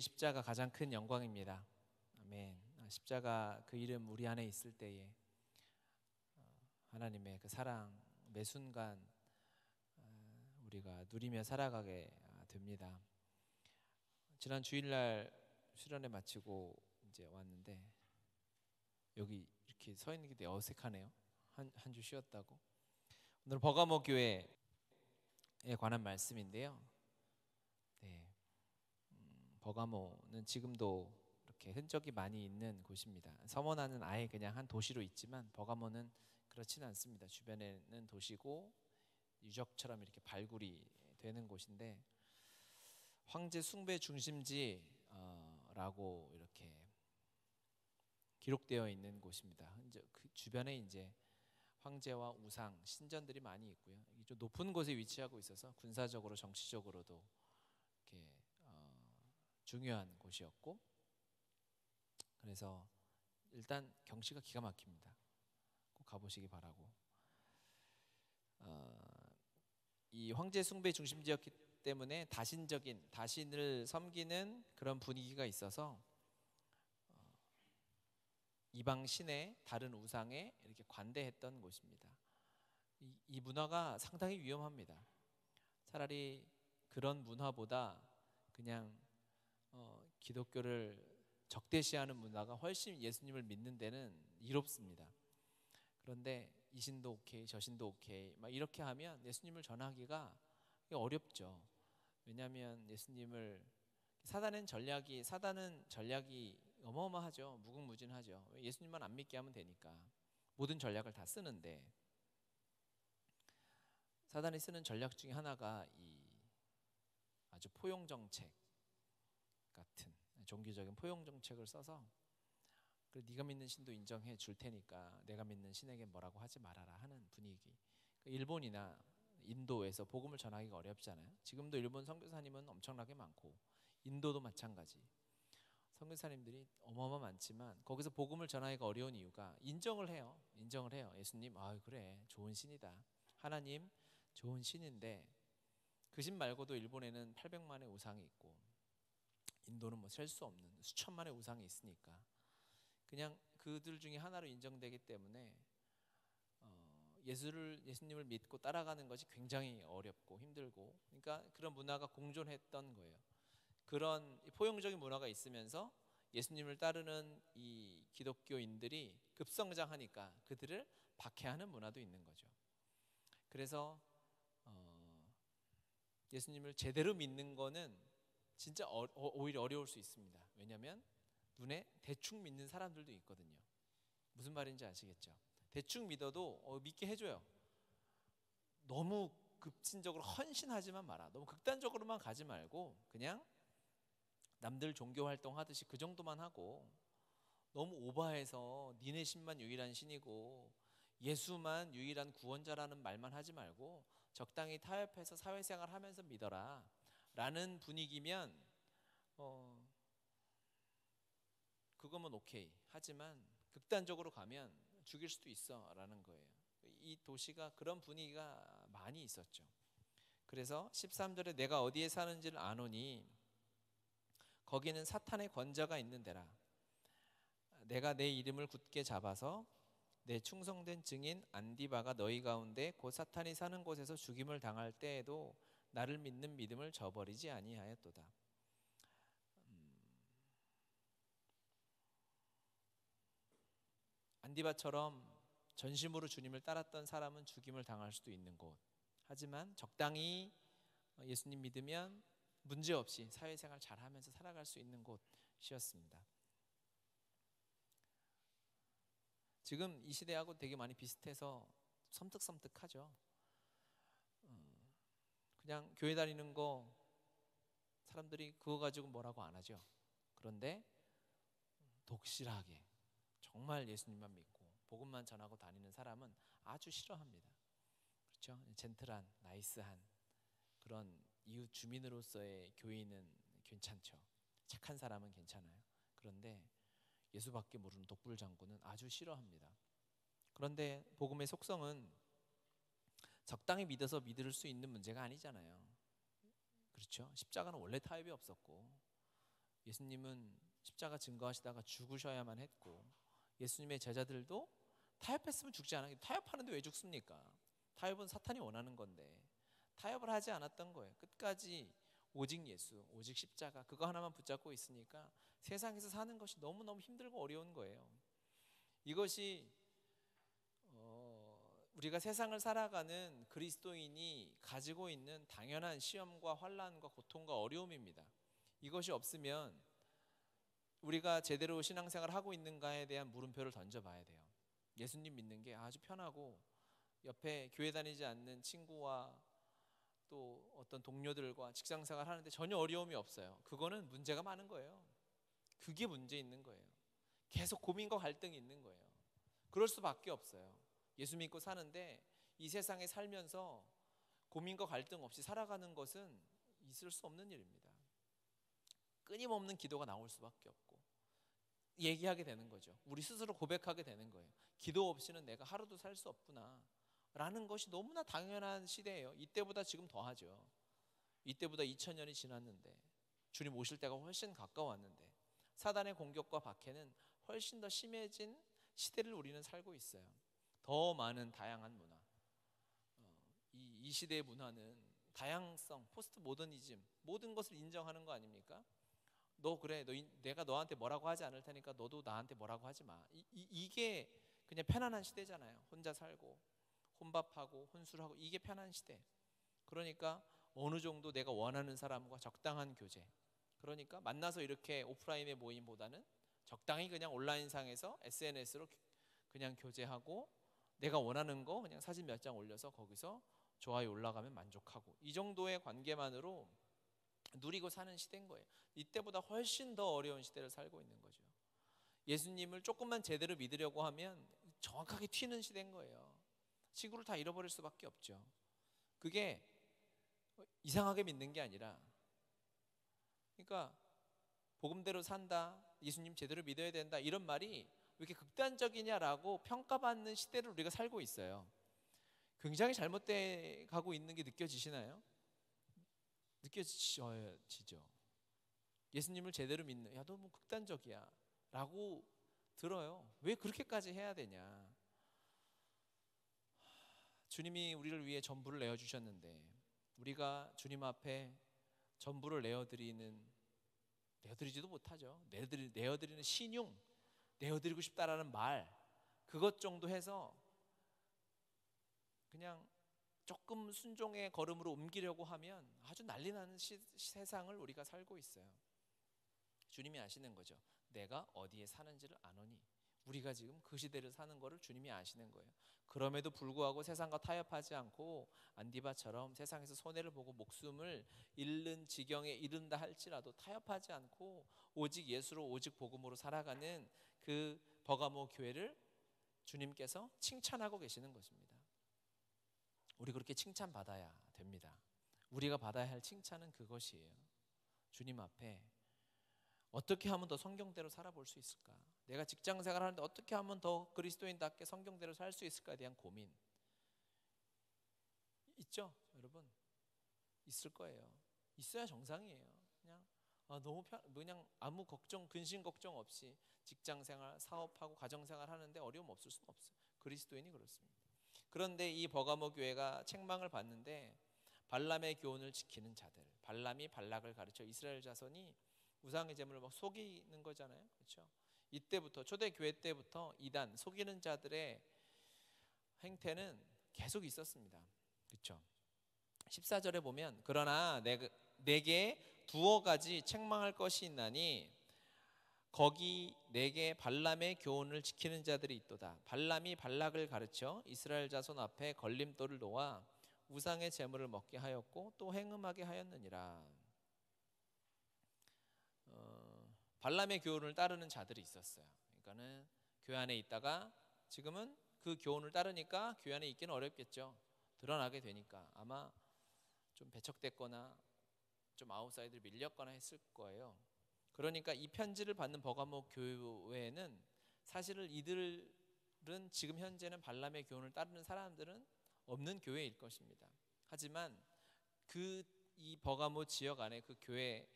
십자가 가장 큰 영광입니다. 아멘. 십자가 그 이름 우리 안에 있을 때에 하나님의 그 사랑 매 순간 우리가 누리며 살아가게 됩니다. 지난 주일날 수련회 마치고 이제 왔는데 여기 이렇게 서 있는 게 되게 어색하네요. 한 주 쉬었다고. 오늘 버가모 교회에 관한 말씀인데요. 네, 버가모는 지금도 이렇게 흔적이 많이 있는 곳입니다. 서머나는 아예 그냥 한 도시로 있지만 버가모는 그렇지는 않습니다. 주변에는 도시고 유적처럼 이렇게 발굴이 되는 곳인데 황제 숭배 중심지라고 이렇게 기록되어 있는 곳입니다. 이제 그 주변에 이제 황제와 우상, 신전들이 많이 있고요. 좀 높은 곳에 위치하고 있어서 군사적으로, 정치적으로도 이렇게 중요한 곳이었고, 그래서 일단 경치가 기가 막힙니다. 꼭 가보시기 바라고. 이 황제 숭배 중심지였기 때문에 다신을 섬기는 그런 분위기가 있어서 이방 신의 다른 우상에 이렇게 관대했던 곳입니다. 이 문화가 상당히 위험합니다. 차라리 그런 문화보다 그냥 기독교를 적대시하는 문화가 훨씬 예수님을 믿는 데는 이롭습니다. 그런데 이 신도 오케이, 저 신도 오케이 막 이렇게 하면 예수님을 전하기가 어렵죠. 왜냐하면 사단은 전략이 어마어마하죠. 무궁무진하죠. 예수님만 안 믿게 하면 되니까 모든 전략을 다 쓰는데, 사단이 쓰는 전략 중에 하나가 이 아주 포용 정책 같은 종교적인 포용 정책을 써서 네가 믿는 신도 인정해 줄 테니까 내가 믿는 신에게 뭐라고 하지 말아라 하는 분위기. 일본이나 인도에서 복음을 전하기가 어렵잖아요. 지금도 일본 선교사님은 엄청나게 많고 인도도 마찬가지. 선교사님들이 어마어마 많지만 거기서 복음을 전하기가 어려운 이유가 인정을 해요. 예수님, 그래, 좋은 신이다. 하나님, 좋은 신인데 그 신 말고도 일본에는 800만의 우상이 있고 인도는 뭐 셀 수 없는 수천만의 우상이 있으니까 그냥 그들 중에 하나로 인정되기 때문에 예수님을 믿고 따라가는 것이 굉장히 어렵고 힘들고, 그러니까 그런 문화가 공존했던 거예요. 그런 포용적인 문화가 있으면서 예수님을 따르는 이 기독교인들이 급성장하니까 그들을 박해하는 문화도 있는 거죠. 그래서 예수님을 제대로 믿는 거는 진짜 오히려 어려울 수 있습니다. 왜냐하면 눈에 대충 믿는 사람들도 있거든요. 무슨 말인지 아시겠죠? 대충 믿어도 믿게 해줘요. 너무 급진적으로 헌신하지만 마라. 너무 극단적으로만 가지 말고 그냥 남들 종교 활동하듯이 그 정도만 하고, 너무 오버해서 니네 신만 유일한 신이고 예수만 유일한 구원자라는 말만 하지 말고 적당히 타협해서 사회생활 하면서 믿어라 라는 분위기면 그거면 오케이. 하지만 극단적으로 가면 죽일 수도 있어 라는 거예요. 이 도시가 그런 분위기가 많이 있었죠. 그래서 13절에 내가 어디에 사는지를 아노니 거기는 사탄의 권자가 있는 데라. 내가 내 이름을 굳게 잡아서 내 충성된 증인 안디바가 너희 가운데 곧 사탄이 사는 곳에서 죽임을 당할 때에도 나를 믿는 믿음을 저버리지 아니하였도다. 안디바처럼 전심으로 주님을 따랐던 사람은 죽임을 당할 수도 있는 곳, 하지만 적당히 예수님 믿으면 문제없이 사회생활 잘하면서 살아갈 수 있는 곳이었습니다. 지금 이 시대하고 되게 많이 비슷해서 섬뜩섬뜩하죠. 그냥 교회 다니는 거 사람들이 그거 가지고 뭐라고 안 하죠. 그런데 독실하게 정말 예수님만 믿고 복음만 전하고 다니는 사람은 아주 싫어합니다. 그렇죠? 젠틀한, 나이스한 그런 이웃 주민으로서의 교인은 괜찮죠. 착한 사람은 괜찮아요. 그런데 예수밖에 모르는 독불장군은 아주 싫어합니다. 그런데 복음의 속성은 적당히 믿어서 믿을 수 있는 문제가 아니잖아요. 그렇죠? 십자가는 원래 타협이 없었고 예수님은 십자가 증거하시다가 죽으셔야만 했고, 예수님의 제자들도 타협했으면 죽지 않았겠. 타협하는데 왜 죽습니까? 타협은 사탄이 원하는 건데 타협을 하지 않았던 거예요. 끝까지 오직 예수, 오직 십자가, 그거 하나만 붙잡고 있으니까 세상에서 사는 것이 너무너무 힘들고 어려운 거예요. 이것이 우리가 세상을 살아가는 그리스도인이 가지고 있는 당연한 시험과 환난과 고통과 어려움입니다. 이것이 없으면 우리가 제대로 신앙생활을 하고 있는가에 대한 물음표를 던져봐야 돼요. 예수님 믿는 게 아주 편하고 옆에 교회 다니지 않는 친구와 또 어떤 동료들과 직장생활 하는데 전혀 어려움이 없어요. 그거는 문제가 많은 거예요. 그게 문제 있는 거예요. 계속 고민과 갈등이 있는 거예요. 그럴 수밖에 없어요. 예수 믿고 사는데 이 세상에 살면서 고민과 갈등 없이 살아가는 것은 있을 수 없는 일입니다. 끊임없는 기도가 나올 수밖에 없고 얘기하게 되는 거죠. 우리 스스로 고백하게 되는 거예요. 기도 없이는 내가 하루도 살 수 없구나 라는 것이 너무나 당연한 시대예요. 이때보다 지금 더하죠. 이때보다 2000년이 지났는데, 주님 오실 때가 훨씬 가까웠는데 사단의 공격과 박해는 훨씬 더 심해진 시대를 우리는 살고 있어요. 더 많은 다양한 문화, 이 시대의 문화는 다양성, 포스트 모더니즘, 모든 것을 인정하는 거 아닙니까? 너 그래, 내가 너한테 뭐라고 하지 않을 테니까 너도 나한테 뭐라고 하지 마. 이게 그냥 편안한 시대잖아요. 혼자 살고 혼밥하고 혼술하고 이게 편한 시대. 그러니까 어느 정도 내가 원하는 사람과 적당한 교제, 그러니까 만나서 이렇게 오프라인의 모임보다는 적당히 그냥 온라인상에서 SNS로 그냥 교제하고 내가 원하는 거 그냥 사진 몇 장 올려서 거기서 좋아요 올라가면 만족하고, 이 정도의 관계만으로 누리고 사는 시대인 거예요. 이때보다 훨씬 더 어려운 시대를 살고 있는 거죠. 예수님을 조금만 제대로 믿으려고 하면 정확하게 튀는 시대인 거예요. 친구를 다 잃어버릴 수밖에 없죠. 그게 이상하게 믿는 게 아니라, 그러니까 복음대로 산다, 예수님 제대로 믿어야 된다, 이런 말이 왜 이렇게 극단적이냐라고 평가받는 시대를 우리가 살고 있어요. 굉장히 잘못돼 가고 있는 게 느껴지시나요? 느껴지죠. 예수님을 제대로 믿는, 야, 너 뭐 극단적이야 라고 들어요. 왜 그렇게까지 해야 되냐. 주님이 우리를 위해 전부를 내어주셨는데 우리가 주님 앞에 전부를 내어드리지도 못하죠. 내어드리는 신용, 내어드리고 싶다라는 말, 그것 정도 해서 그냥 조금 순종의 걸음으로 옮기려고 하면 아주 난리 나는 세상을 우리가 살고 있어요. 주님이 아시는 거죠. 내가 어디에 사는지를 아노니. 우리가 지금 그 시대를 사는 거를 주님이 아시는 거예요. 그럼에도 불구하고 세상과 타협하지 않고 안디바처럼 세상에서 손해를 보고 목숨을 잃는 지경에 이른다 할지라도 타협하지 않고 오직 예수로, 오직 복음으로 살아가는 그 버가모 교회를 주님께서 칭찬하고 계시는 것입니다. 우리 그렇게 칭찬받아야 됩니다. 우리가 받아야 할 칭찬은 그것이에요. 주님 앞에 어떻게 하면 더 성경대로 살아볼 수 있을까? 내가 직장생활 하는데 어떻게 하면 더 그리스도인답게 성경대로 살 수 있을까에 대한 고민 있죠? 여러분 있을 거예요. 있어야 정상이에요. 그냥 아무 걱정, 근심 걱정 없이 직장생활, 사업하고 가정생활 하는데 어려움 없을 수는 없어요. 그리스도인이 그렇습니다. 그런데 이 버가모 교회가 책망을 받는데 발람의 교훈을 지키는 자들, 발람이 발락을 가르쳐 이스라엘 자손이 우상의 제물을 막 속이는 거잖아요. 그렇죠? 이때부터 초대 교회 때부터 이단, 속이는 자들의 행태는 계속 있었습니다. 그렇죠? 14절에 보면 그러나 내게 두어 가지 책망할 것이 있나니 거기 내게 발람의 교훈을 지키는 자들이 있도다. 발람이 발락을 가르쳐 이스라엘 자손 앞에 걸림돌을 놓아 우상의 제물을 먹게 하였고 또 행음하게 하였느니라. 발람의 교훈을 따르는 자들이 있었어요. 그러니까는 교회 안에 있다가 지금은 그 교훈을 따르니까 교회 안에 있기는 어렵겠죠. 드러나게 되니까 아마 좀 배척됐거나 좀 아웃사이드를 밀렸거나 했을 거예요. 그러니까 이 편지를 받는 버가모 교회는 사실은 이들은 지금 현재는 발람의 교훈을 따르는 사람들은 없는 교회일 것입니다. 하지만 이 버가모 지역 안에 그 교회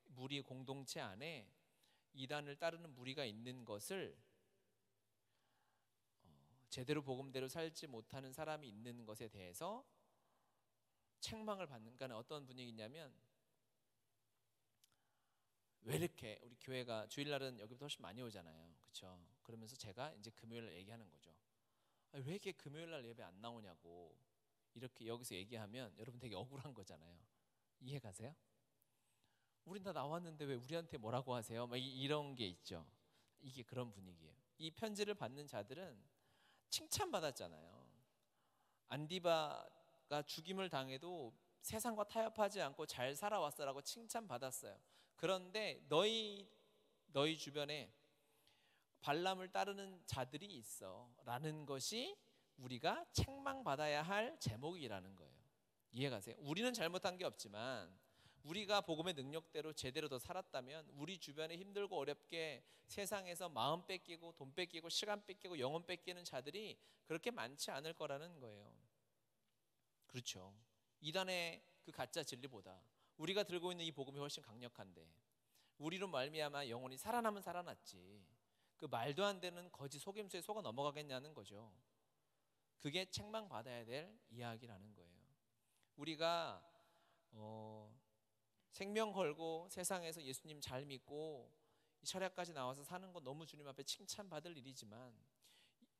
무리 공동체 안에 이단을 따르는 무리가 있는 것을 제대로 복음대로 살지 못하는 사람이 있는 것에 대해서 책망을 받는. 그러니까 어떤 분위기냐면, 왜 이렇게 우리 교회가 주일날은 여기부터 훨씬 많이 오잖아요, 그렇죠? 그러면서 제가 이제 금요일날 얘기하는 거죠. 왜 이렇게 금요일날 예배 안 나오냐고 이렇게 여기서 얘기하면 여러분 되게 억울한 거잖아요. 이해 가세요? 우린 다 나왔는데 왜 우리한테 뭐라고 하세요? 막 이런 게 있죠. 이게 그런 분위기예요. 이 편지를 받는 자들은 칭찬받았잖아요. 안디바가 죽임을 당해도 세상과 타협하지 않고 잘 살아왔어라고 칭찬받았어요. 그런데 너희 주변에 발람을 따르는 자들이 있어 라는 것이 우리가 책망받아야 할 제목이라는 거예요. 이해가세요? 우리는 잘못한 게 없지만 우리가 복음의 능력대로 제대로 더 살았다면 우리 주변에 힘들고 어렵게 세상에서 마음 뺏기고 돈 뺏기고 시간 뺏기고 영혼 뺏기는 자들이 그렇게 많지 않을 거라는 거예요. 그렇죠. 이단의 그 가짜 진리보다 우리가 들고 있는 이 복음이 훨씬 강력한데 우리로 말미암아 영혼이 살아나면 살아났지 그 말도 안 되는 거짓 속임수에 속아 넘어가겠냐는 거죠. 그게 책망받아야 될 이야기라는 거예요. 우리가 생명 걸고 세상에서 예수님 잘 믿고 이 철야까지 나와서 사는 건 너무 주님 앞에 칭찬받을 일이지만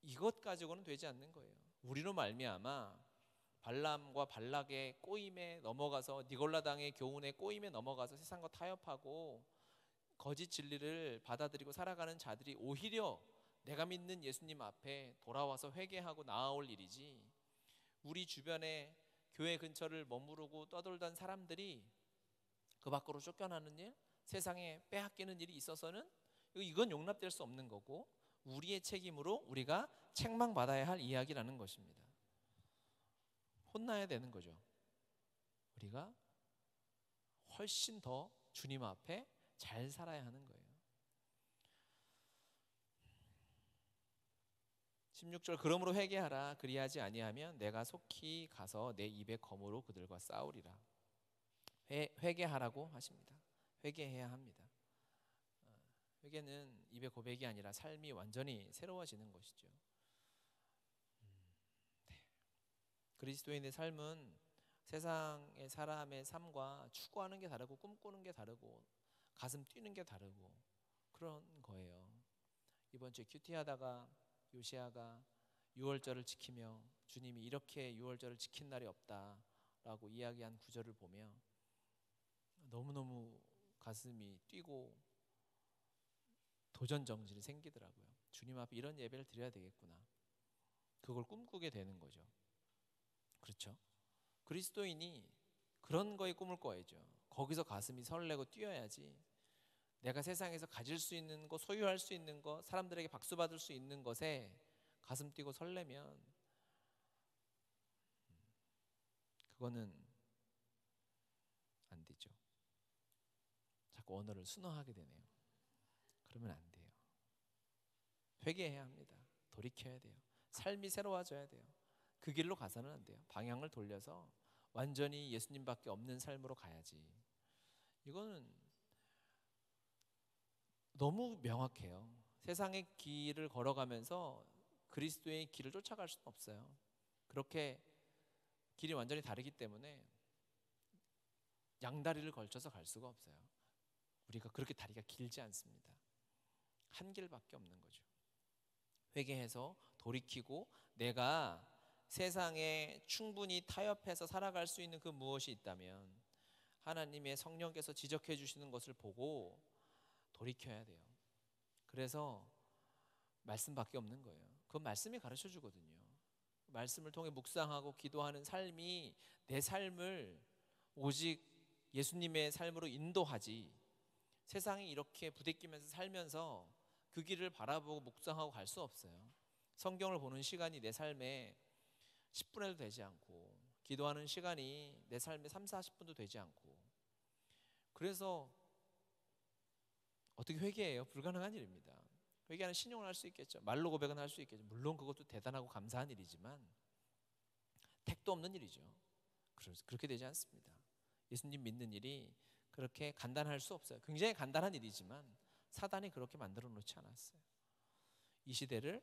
이것 가지고는 되지 않는 거예요. 우리로 말미암아 발람과 발락의 꼬임에 넘어가서 니골라당의 교훈의 꼬임에 넘어가서 세상과 타협하고 거짓 진리를 받아들이고 살아가는 자들이 오히려 내가 믿는 예수님 앞에 돌아와서 회개하고 나아올 일이지, 우리 주변에 교회 근처를 머무르고 떠돌던 사람들이 그 밖으로 쫓겨나는 일, 세상에 빼앗기는 일이 있어서는 이건 용납될 수 없는 거고 우리의 책임으로 우리가 책망받아야 할 이야기라는 것입니다. 혼나야 되는 거죠. 우리가 훨씬 더 주님 앞에 잘 살아야 하는 거예요. 16절 그러므로 회개하라. 그리하지 아니하면 내가 속히 가서 내 입의 검으로 그들과 싸우리라. 회개하라고 하십니다. 회개해야 합니다. 회개는 입의 고백이 아니라 삶이 완전히 새로워지는 것이죠. 그리스도인의 삶은 세상의 사람의 삶과 추구하는 게 다르고 꿈꾸는 게 다르고 가슴 뛰는 게 다르고 그런 거예요. 이번 주에 큐티하다가 요시아가 유월절을 지키며 주님이 이렇게 유월절을 지킨 날이 없다라고 이야기한 구절을 보며 너무너무 가슴이 뛰고 도전 정신이 생기더라고요. 주님 앞에 이런 예배를 드려야 되겠구나. 그걸 꿈꾸게 되는 거죠. 그렇죠? 그리스도인이 그런 거에 꿈을 꿔야죠. 거기서 가슴이 설레고 뛰어야지. 내가 세상에서 가질 수 있는 거, 소유할 수 있는 거, 사람들에게 박수 받을 수 있는 것에 가슴 뛰고 설레면 그거는 안 되죠. 자꾸 언어를 순화하게 되네요. 그러면 안 돼요. 회개해야 합니다. 돌이켜야 돼요. 삶이 새로워져야 돼요. 그 길로 가서는 안 돼요. 방향을 돌려서 완전히 예수님밖에 없는 삶으로 가야지. 이거는 너무 명확해요. 세상의 길을 걸어가면서 그리스도의 길을 쫓아갈 수는 없어요. 그렇게 길이 완전히 다르기 때문에 양다리를 걸쳐서 갈 수가 없어요. 우리가 그렇게 다리가 길지 않습니다. 한 길밖에 없는 거죠. 회개해서 돌이키고 내가 세상에 충분히 타협해서 살아갈 수 있는 그 무엇이 있다면 하나님의 성령께서 지적해 주시는 것을 보고 돌이켜야 돼요. 그래서 말씀밖에 없는 거예요. 그건 말씀이 가르쳐 주거든요. 말씀을 통해 묵상하고 기도하는 삶이 내 삶을 오직 예수님의 삶으로 인도하지, 세상이 이렇게 부대끼면서 살면서 그 길을 바라보고 묵상하고 갈 수 없어요. 성경을 보는 시간이 내 삶에 10분에도 되지 않고 기도하는 시간이 내 삶에 3, 40분도 되지 않고, 그래서 어떻게 회개해요? 불가능한 일입니다. 회개하는 신용을 할 수 있겠죠. 말로 고백은 할 수 있겠죠. 물론 그것도 대단하고 감사한 일이지만 택도 없는 일이죠. 그렇게 되지 않습니다. 예수님 믿는 일이 그렇게 간단할 수 없어요. 굉장히 간단한 일이지만 사단이 그렇게 만들어 놓지 않았어요. 이 시대를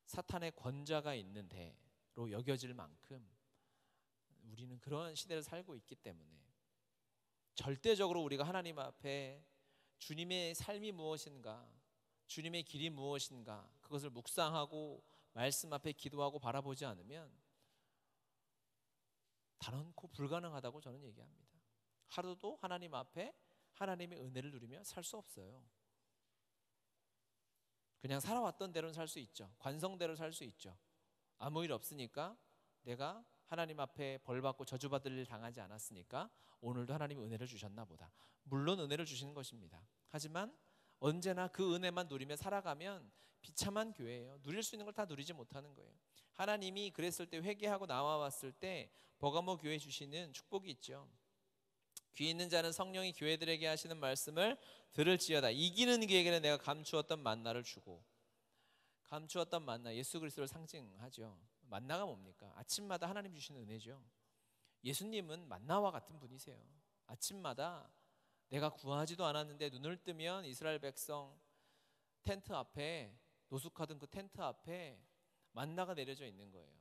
사탄의 권좌가 있는 대로 여겨질 만큼 우리는 그런 시대를 살고 있기 때문에 절대적으로 우리가 하나님 앞에 주님의 삶이 무엇인가, 주님의 길이 무엇인가, 그것을 묵상하고 말씀 앞에 기도하고 바라보지 않으면 단언코 불가능하다고 저는 얘기합니다. 하루도 하나님 앞에 하나님의 은혜를 누리며 살 수 없어요. 그냥 살아왔던 대로는 살 수 있죠. 관성대로 살 수 있죠. 아무 일 없으니까, 내가 하나님 앞에 벌받고 저주받을 일 당하지 않았으니까 오늘도 하나님이 은혜를 주셨나 보다. 물론 은혜를 주시는 것입니다. 하지만 언제나 그 은혜만 누리며 살아가면 비참한 교회예요. 누릴 수 있는 걸 다 누리지 못하는 거예요. 하나님이 그랬을 때, 회개하고 나와왔을 때 버가모 교회에 주시는 축복이 있죠. 귀 있는 자는 성령이 교회들에게 하시는 말씀을 들을지어다. 이기는 그에게는 내가 감추었던 만나를 주고. 감추었던 만나, 예수 그리스도를 상징하죠. 만나가 뭡니까? 아침마다 하나님 주시는 은혜죠. 예수님은 만나와 같은 분이세요. 아침마다 내가 구하지도 않았는데 눈을 뜨면 이스라엘 백성 텐트 앞에, 노숙하던 그 텐트 앞에 만나가 내려져 있는 거예요.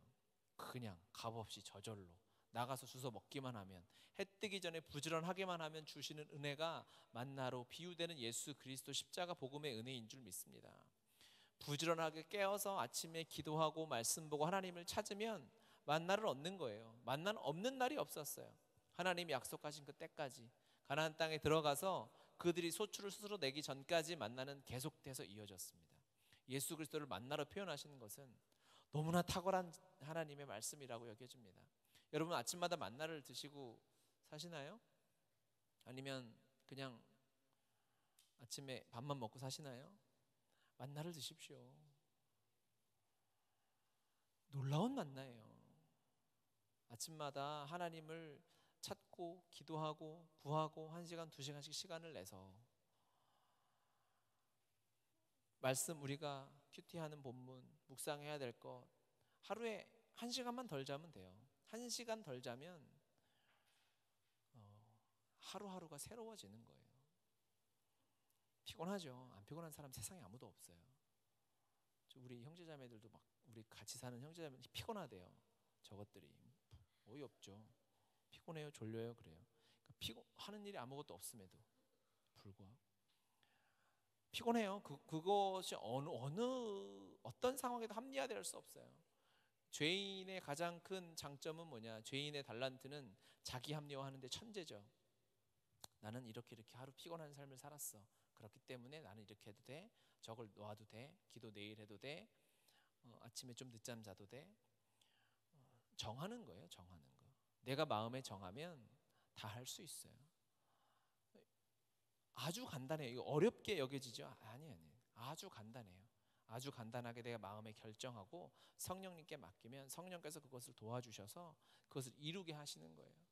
그냥 값없이 저절로 나가서 주워 먹기만 하면, 해 뜨기 전에 부지런하게만 하면 주시는 은혜가 만나로 비유되는 예수 그리스도 십자가 복음의 은혜인 줄 믿습니다. 부지런하게 깨어서 아침에 기도하고 말씀 보고 하나님을 찾으면 만나를 얻는 거예요. 만나는 없는 날이 없었어요. 하나님이 약속하신 그 때까지, 가나안 땅에 들어가서 그들이 소출을 스스로 내기 전까지 만나는 계속돼서 이어졌습니다. 예수 그리스도를 만나로 표현하시는 것은 너무나 탁월한 하나님의 말씀이라고 여겨집니다. 여러분, 아침마다 만나를 드시고 사시나요? 아니면 그냥 아침에 밥만 먹고 사시나요? 만나를 드십시오. 놀라운 만나예요. 아침마다 하나님을 찾고 기도하고 구하고 1시간 2시간씩 시간을 내서 말씀, 우리가 큐티하는 본문, 묵상해야 될 것 하루에 1시간만 덜 자면 돼요. 1시간 덜 자면 하루하루가 새로워지는 거예요. 피곤하죠. 안 피곤한 사람 세상에 아무도 없어요. 우리 형제자매들도 막, 우리 같이 사는 형제자매 피곤하대요. 저것들이 어이없죠. 피곤해요, 졸려요, 그래요. 그러니까 피곤하는 일이 아무것도 없음에도 불구하고 피곤해요. 그것이 어떤 상황에도 합리화될 수 없어요. 죄인의 가장 큰 장점은 뭐냐? 죄인의 달란트는 자기 합리화하는데 천재죠. 나는 이렇게 하루 피곤한 삶을 살았어. 그렇기 때문에 나는 이렇게 해도 돼. 저걸 놓아도 돼. 기도 내일 해도 돼. 아침에 좀 늦잠 자도 돼. 정하는 거예요. 정하는 거. 내가 마음에 정하면 다 할 수 있어요. 아주 간단해요. 이거 어렵게 여겨지죠? 아니. 아주 간단해요. 아주 간단하게 내가 마음에 결정하고 성령님께 맡기면 성령께서 그것을 도와주셔서 그것을 이루게 하시는 거예요.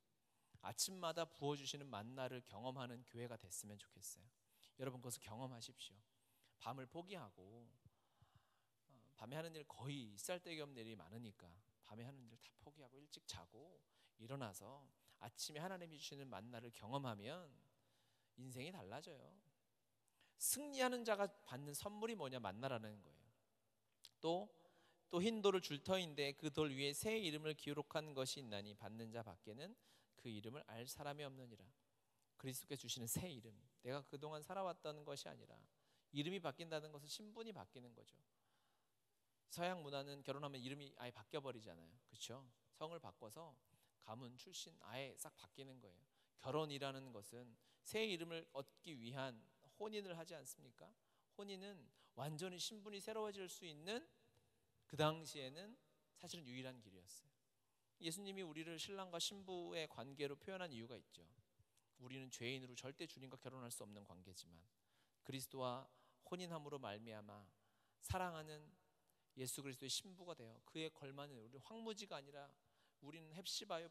아침마다 부어주시는 만나를 경험하는 교회가 됐으면 좋겠어요. 여러분, 그것을 경험하십시오. 밤을 포기하고, 밤에 하는 일 거의 있을데기 없는 일이 많으니까 밤에 하는 일 다 포기하고 일찍 자고 일어나서 아침에 하나님이 주시는 만나를 경험하면 인생이 달라져요. 승리하는 자가 받는 선물이 뭐냐? 만나라는 거예요. 또 흰 돌을 줄 터인데 그 돌 위에 새 이름을 기록한 것이 있나니 받는 자 밖에는 그 이름을 알 사람이 없느니라. 그리스도께서 주시는 새 이름, 내가 그동안 살아왔던 것이 아니라 이름이 바뀐다는 것은 신분이 바뀌는 거죠. 서양 문화는 결혼하면 이름이 아예 바뀌어버리잖아요. 그렇죠? 성을 바꿔서 가문, 출신 아예 싹 바뀌는 거예요. 결혼이라는 것은 새 이름을 얻기 위한 혼인을 하지 않습니까? 혼인은 완전히 신분이 새로워질 수 있는, 그 당시에는 사실은 유일한 길이었어요. 예수님이 우리를 신랑과 신부의 관계로 표현한 이유가 있죠. 우리는 죄인으로 절대 주님과 결혼할 수 없는 관계지만 그리스도와 혼인함으로 말미암아 사랑하는 예수 그리스도의 신부가 되어 그에 걸맞는, 우리 황무지가 아니라 우리는 헵시바요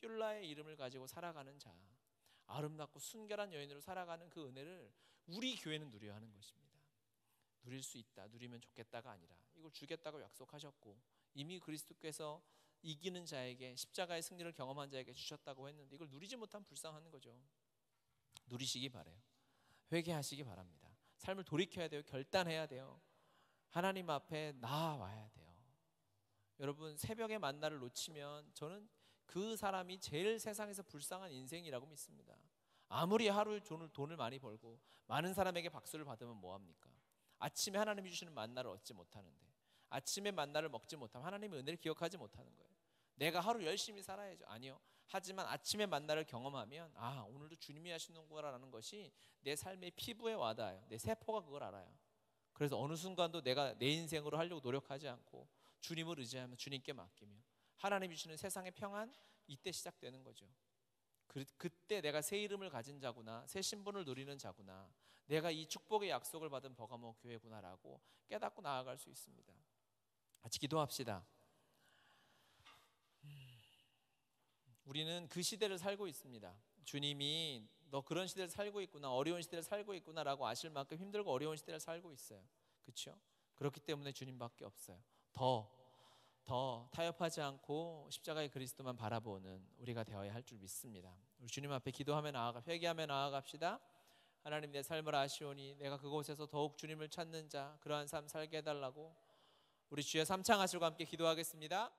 뷸라의 이름을 가지고 살아가는 자, 아름답고 순결한 여인으로 살아가는 그 은혜를 우리 교회는 누려야 하는 것입니다. 누릴 수 있다, 누리면 좋겠다가 아니라 이걸 주겠다고 약속하셨고 이미 그리스도께서 이기는 자에게, 십자가의 승리를 경험한 자에게 주셨다고 했는데 이걸 누리지 못하면 불쌍한 거죠. 누리시기 바래요. 회개하시기 바랍니다. 삶을 돌이켜야 돼요. 결단해야 돼요. 하나님 앞에 나아와야 돼요. 여러분, 새벽의 만나를 놓치면 저는 그 사람이 제일 세상에서 불쌍한 인생이라고 믿습니다. 아무리 하루 돈을 많이 벌고 많은 사람에게 박수를 받으면 뭐합니까? 아침에 하나님이 주시는 만나를 얻지 못하는데, 아침에 만나를 먹지 못하면 하나님의 은혜를 기억하지 못하는 거예요. 내가 하루 열심히 살아야죠. 아니요. 하지만 아침에 만나를 경험하면 오늘도 주님이 하시는 거라는 것이 내 삶의 피부에 와닿아요. 내 세포가 그걸 알아요. 그래서 어느 순간도 내가 내 인생으로 하려고 노력하지 않고 주님을 의지하며 주님께 맡기며 하나님이 주시는 세상의 평안, 이때 시작되는 거죠. 그때 내가 새 이름을 가진 자구나, 새 신분을 누리는 자구나, 내가 이 축복의 약속을 받은 버가모 교회구나라고 깨닫고 나아갈 수 있습니다. 같이 기도합시다. 우리는 그 시대를 살고 있습니다. 주님이 너 그런 시대를 살고 있구나, 어려운 시대를 살고 있구나라고 아실 만큼 힘들고 어려운 시대를 살고 있어요. 그렇죠? 그렇기 때문에 주님밖에 없어요. 더 타협하지 않고 십자가의 그리스도만 바라보는 우리가 되어야 할 줄 믿습니다. 우리 주님 앞에 기도하며 회개하며 나아갑시다. 하나님, 내 삶을 아시오니 내가 그곳에서 더욱 주님을 찾는 자, 그러한 삶 살게 해달라고 우리 주여 삼창하실과 함께 기도하겠습니다.